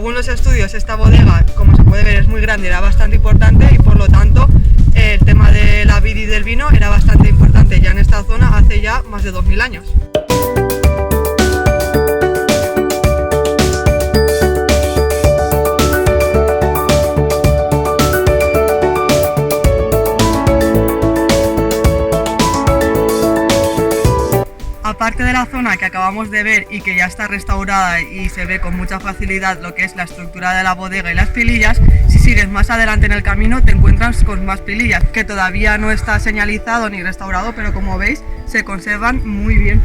según los estudios, esta bodega, como se puede ver, es muy grande, era bastante importante y por lo tanto el tema de la vid y del vino era bastante importante ya en esta zona hace ya más de 2000 años. Aparte de la zona que acabamos de ver y que ya está restaurada y se ve con mucha facilidad lo que es la estructura de la bodega y las pilillas, si sigues más adelante en el camino te encuentras con más pilillas, que todavía no está señalizado ni restaurado, pero como veis se conservan muy bien.